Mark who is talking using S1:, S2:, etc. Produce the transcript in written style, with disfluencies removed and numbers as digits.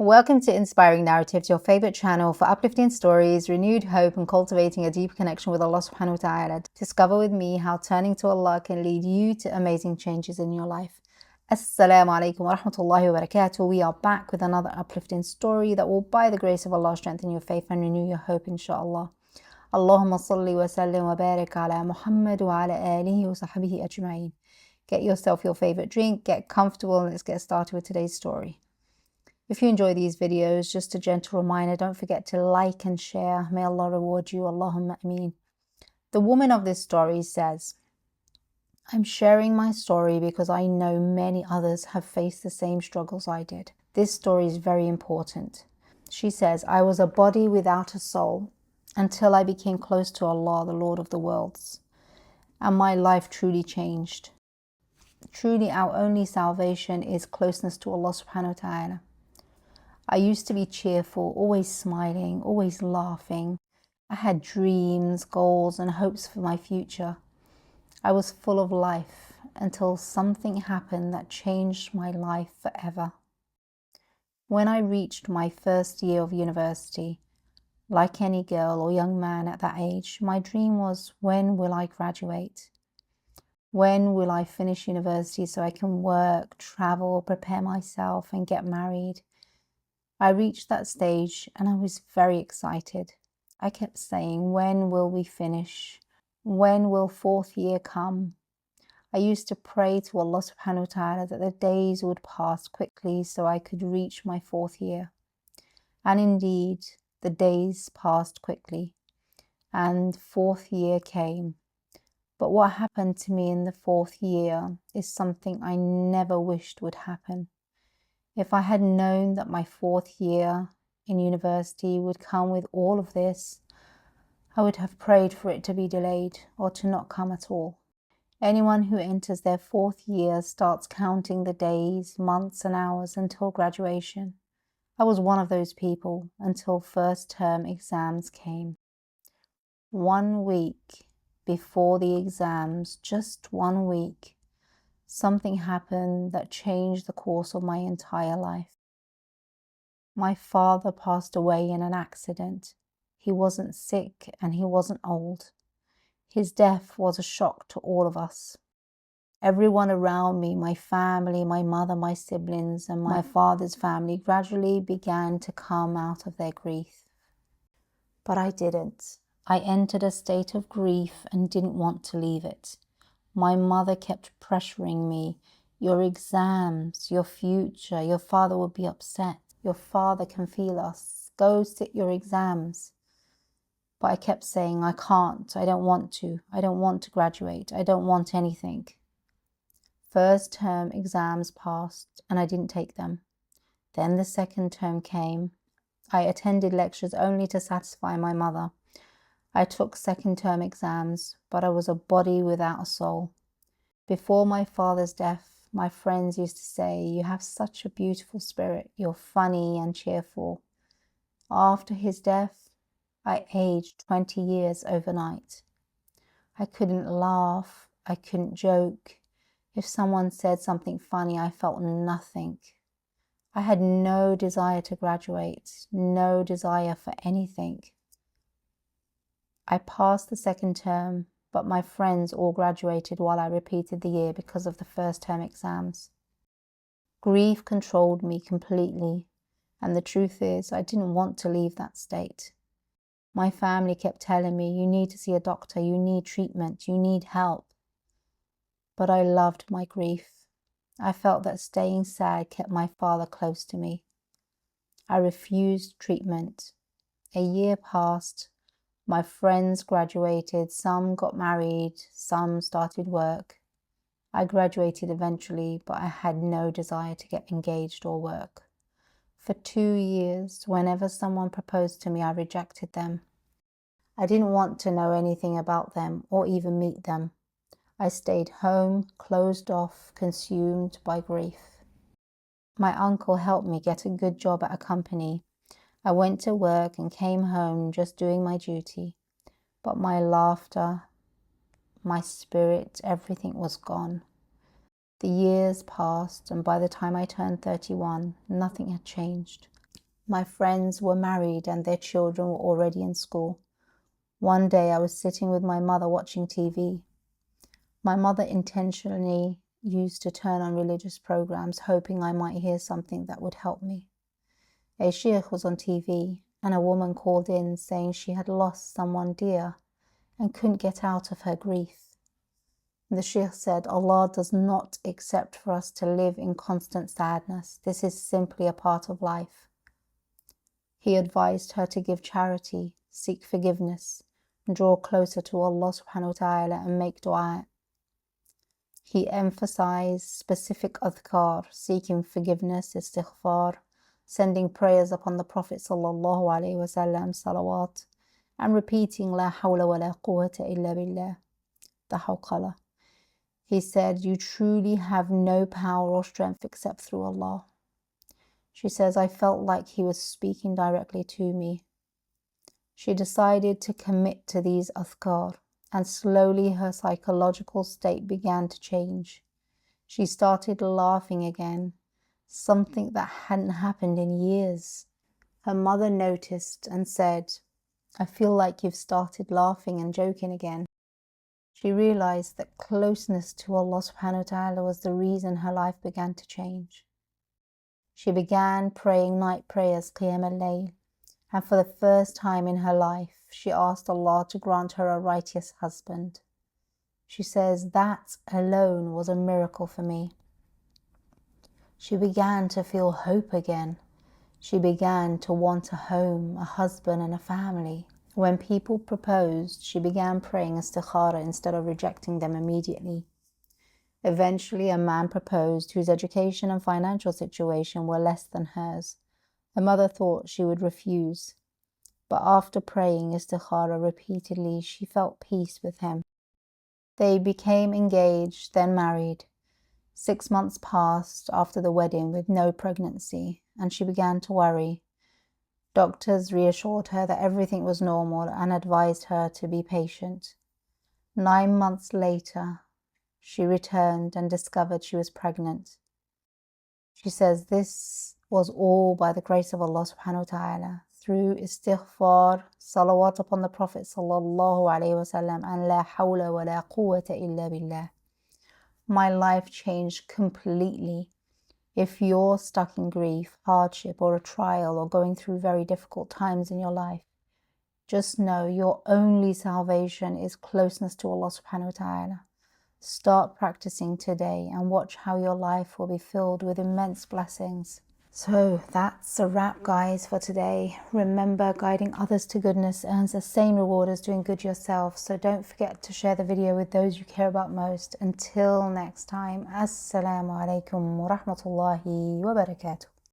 S1: Welcome to Inspiring Narratives, your favorite channel for uplifting stories, renewed hope, and cultivating a deep connection with Allah subhanahu wa ta'ala. Discover with me how turning to Allah can lead you to amazing changes in your life. Assalamu alaikum wa rahmatullahi wa barakatuh. We are back with another uplifting story that will, by the grace of Allah, strengthen your faith and renew your hope, inshallah. Allahumma salli wa sallim wa barik ala Muhammad wa ala alihi wa sahbihi ajma'in. Get yourself your favorite drink, get comfortable, and let's get started with today's story. If you enjoy these videos, just a gentle reminder, don't forget to like and share. May Allah reward you. Allahumma ameen. The woman of this story says, I'm sharing my story because I know many others have faced the same struggles I did. This story is very important. She says, I was a body without a soul until I became close to Allah, the Lord of the worlds, and my life truly changed. Truly, our only salvation is closeness to Allah subhanahu wa ta'ala. I used to be cheerful, always smiling, always laughing. I had dreams, goals, and hopes for my future. I was full of life until something happened that changed my life forever. When I reached my first year of university, like any girl or young man at that age, my dream was, when will I graduate? When will I finish university so I can work, travel, prepare myself, and get married? I reached that stage and I was very excited. I kept saying, when will we finish? When will fourth year come? I used to pray to Allah subhanahu wa ta'ala that the days would pass quickly so I could reach my fourth year. And indeed, the days passed quickly and fourth year came. But what happened to me in the fourth year is something I never wished would happen. If I had known that my fourth year in university would come with all of this, I would have prayed for it to be delayed or to not come at all. Anyone who enters their fourth year starts counting the days, months, and hours until graduation. I was one of those people until first term exams came. 1 week before the exams, just 1 week, something happened that changed the course of my entire life. My father passed away in an accident. He wasn't sick and he wasn't old. His death was a shock to all of us. Everyone around me, my family, my mother, my siblings, and my father's family gradually began to come out of their grief. But I didn't. I entered a state of grief and didn't want to leave it. My mother kept pressuring me, your exams, your future, your father will be upset. Your father can feel us. Go sit your exams. But I kept saying, I can't, I don't want to. I don't want to graduate. I don't want anything. First term exams passed and I didn't take them. Then the second term came. I attended lectures only to satisfy my mother. I took second term exams, but I was a body without a soul. Before my father's death, my friends used to say, you have such a beautiful spirit, you're funny and cheerful. After his death, I aged 20 years overnight. I couldn't laugh, I couldn't joke. If someone said something funny, I felt nothing. I had no desire to graduate, no desire for anything. I passed the second term, but my friends all graduated while I repeated the year because of the first term exams. Grief controlled me completely, and the truth is, I didn't want to leave that state. My family kept telling me, you need to see a doctor, you need treatment, you need help. But I loved my grief. I felt that staying sad kept my father close to me. I refused treatment. A year passed. My friends graduated, some got married, some started work. I graduated eventually, but I had no desire to get engaged or work. For 2 years, whenever someone proposed to me, I rejected them. I didn't want to know anything about them or even meet them. I stayed home, closed off, consumed by grief. My uncle helped me get a good job at a company. I went to work and came home just doing my duty. But my laughter, my spirit, everything was gone. The years passed, and by the time I turned 31, nothing had changed. My friends were married and their children were already in school. One day I was sitting with my mother watching TV. My mother intentionally used to turn on religious programs, hoping I might hear something that would help me. A sheikh was on TV, and a woman called in saying she had lost someone dear and couldn't get out of her grief. The sheikh said, Allah does not accept for us to live in constant sadness. This is simply a part of life. He advised her to give charity, seek forgiveness, draw closer to Allah subhanahu wa ta'ala and make dua. He emphasized specific adhkar, seeking forgiveness, istighfar, sending prayers upon the Prophet sallallahu alaihi wasallam, salawat, and repeating la hawla wa la quwwata illa billah, the hawqala. He said, you truly have no power or strength except through Allah. She says, I felt like he was speaking directly to me. She decided to commit to these adhkar, and slowly her psychological state began to change. She started laughing again, something that hadn't happened in years. Her mother noticed and said, I feel like you've started laughing and joking again. She realized that closeness to Allah subhanahu wa ta'ala was the reason her life began to change. She began praying night prayers, qiyam al-layl, and for the first time in her life, she asked Allah to grant her a righteous husband. She says, that alone was a miracle for me. She began to feel hope again. She began to want a home, a husband, and a family. When people proposed, she began praying istikhara instead of rejecting them immediately. Eventually, a man proposed whose education and financial situation were less than hers. Her mother thought she would refuse, but after praying istikhara repeatedly, she felt peace with him. They became engaged, then married. 6 months passed after the wedding with no pregnancy, and she began to worry. Doctors reassured her that everything was normal and advised her to be patient. 9 months later, she returned and discovered she was pregnant. She says this was all by the grace of Allah subhanahu wa ta'ala, through istighfar, salawat upon the Prophet sallallahu alaihi wasallam, and la hawla wa la quwwata illa billah. My life changed completely. If you're stuck in grief, hardship, or a trial, or going through very difficult times in your life, just know your only salvation is closeness to Allah subhanahu wa ta'ala. Start practicing today and watch how your life will be filled with immense blessings. So that's a wrap, guys, for today. Remember, guiding others to goodness earns the same reward as doing good yourself. So don't forget to share the video with those you care about most. Until next time, Assalamu alaikum wa rahmatullahi wa barakatuh.